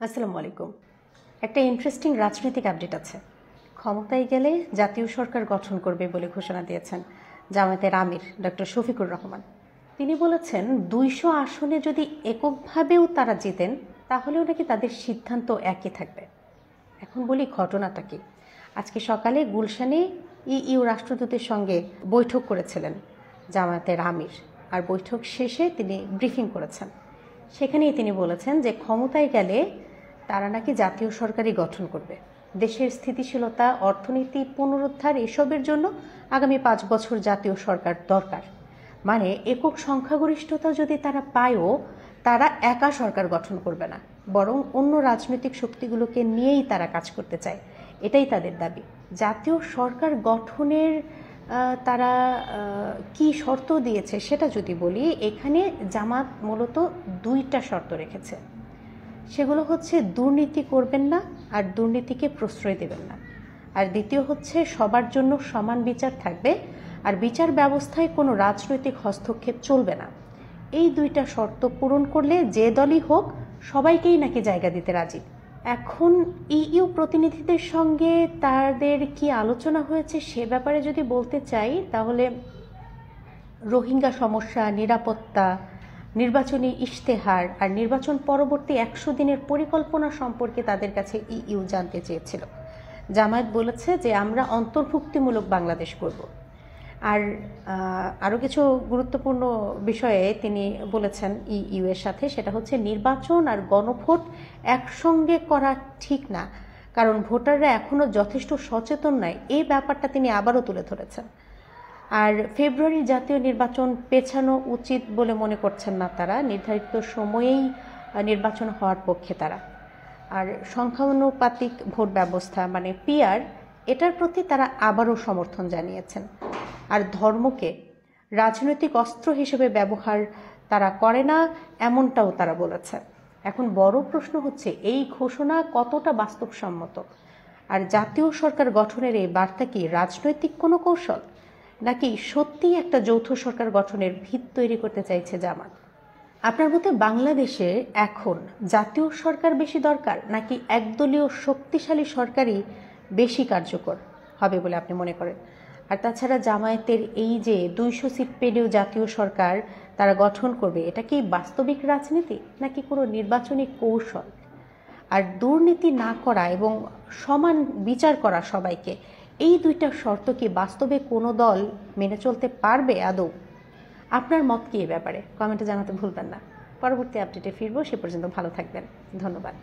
আসসালামু আলাইকুম। একটা ইন্টারেস্টিং রাজনৈতিক আপডেট আছে। ক্ষমতায় গেলে জাতীয় সরকার গঠন করবে বলে ঘোষণা দিয়েছেন জামায়াতের আমির ডক্টর শফিকুর রহমান। তিনি বলেছেন ২০০ আসনে যদি এককভাবেও তারা জিতেন তাহলেও নাকি তাদের সিদ্ধান্ত একই থাকবে। এখন বলি ঘটনাটা কি। আজকে সকালে গুলশানে ইইউ রাষ্ট্রদূতের সঙ্গে বৈঠক করেছিলেন জামায়াতের আমির, আর বৈঠক শেষে তিনি ব্রিফিং করেছেন। সেখানেই তিনি বলেছেন যে ক্ষমতায় গেলে তারা নাকি জাতীয় সরকারই গঠন করবে। দেশের স্থিতিশীলতা, অর্থনীতি পুনরুদ্ধার এসবের জন্য আগামী ৫ বছর জাতীয় সরকার দরকার। মানে একক সংখ্যাগরিষ্ঠতা যদি তারা পায়ও, তারা একা সরকার গঠন করবে না, বরং অন্য রাজনৈতিক শক্তিগুলোকে নিয়েই তারা কাজ করতে চায়। এটাই তাদের দাবি। জাতীয় সরকার গঠনের তারা কি শর্ত দিয়েছে সেটা যদি বলি, এখানে জামাত মূলত ২টা শর্ত রেখেছে। সেগুলো হচ্ছে দুর্নীতি করবেন না আর দুর্নীতিকে প্রশ্রয় দেবেন না, আর দ্বিতীয় হচ্ছে সবার জন্য সমান বিচার থাকবে আর বিচার ব্যবস্থায় কোনো রাজনৈতিক হস্তক্ষেপ চলবে না। এই 2টা শর্ত পূরণ করলে যে দলই হোক সবাইকেই নাকি জায়গা দিতে রাজি। এখন ইইউ প্রতিনিধিদের সঙ্গে তাদের কি আলোচনা হয়েছে সে ব্যাপারে যদি বলতে চাই, তাহলে রোহিঙ্গা সমস্যা, নিরাপত্তা, নির্বাচনী ইশতেহার আর নির্বাচন পরবর্তী ১০০ দিনের পরিকল্পনা সম্পর্কে তাদের কাছে ইইউ জানতে চেয়েছিল। জামায়াত বলেছে যে আমরা অন্তর্ভুক্তিমূলক বাংলাদেশ করব। আর আরও কিছু গুরুত্বপূর্ণ বিষয়ে তিনি বলেছেন ইইউ এর সাথে, সেটা হচ্ছে নির্বাচন আর গণভোট একসঙ্গে করা ঠিক না, কারণ ভোটাররা এখনও যথেষ্ট সচেতন নয়। এই ব্যাপারটা তিনি আবারও তুলে ধরেছেন। আর ফেব্রুয়ারি জাতীয় নির্বাচন পেছানো উচিত বলে মনে করছেন না তারা, নির্ধারিত সময়েই নির্বাচন হওয়ার পক্ষে তারা। আর সংখ্যানুপাতিক ভোট ব্যবস্থা মানে পিআর, এটার প্রতি তারা আবারও সমর্থন জানিয়েছেন। আর ধর্মকে রাজনৈতিক অস্ত্র হিসেবে ব্যবহার তারা করে না, এমনটাও তারা বলেছে। এখন বড় প্রশ্ন হচ্ছে এই ঘোষণা কতটা বাস্তবসম্মত, আর জাতীয় সরকার গঠনের এই বার্তা কি রাজনৈতিক কোনো কৌশল, নাকি সত্যিই একটা যৌথ সরকার গঠনের ভিত তৈরি করতে চাইছে জামাত? আপনার মতে বাংলাদেশে এখন জাতীয় সরকার বেশি দরকার, নাকি একদলীয় শক্তিশালী সরকারই বেশি কার্যকর হবে বলে আপনি মনে করেন? আর তাছাড়া জামায়াতের এই যে ২০০ সিট পেলেও জাতীয় সরকার তারা গঠন করবে, এটা কি বাস্তবিক রাজনীতি নাকি কোনো নির্বাচনী কৌশল? আর দুর্নীতি না করা এবং সমান বিচার করা সবাইকে, এই 2টা শর্ত কি বাস্তবে কোনো দল মেনে চলতে পারবে আদৌ? আপনার মত কি এ ব্যাপারে কমেন্টে জানাতে ভুলবেন না। পরবর্তী আপডেটে ফিরবো, সে পর্যন্ত ভালো থাকবেন। ধন্যবাদ।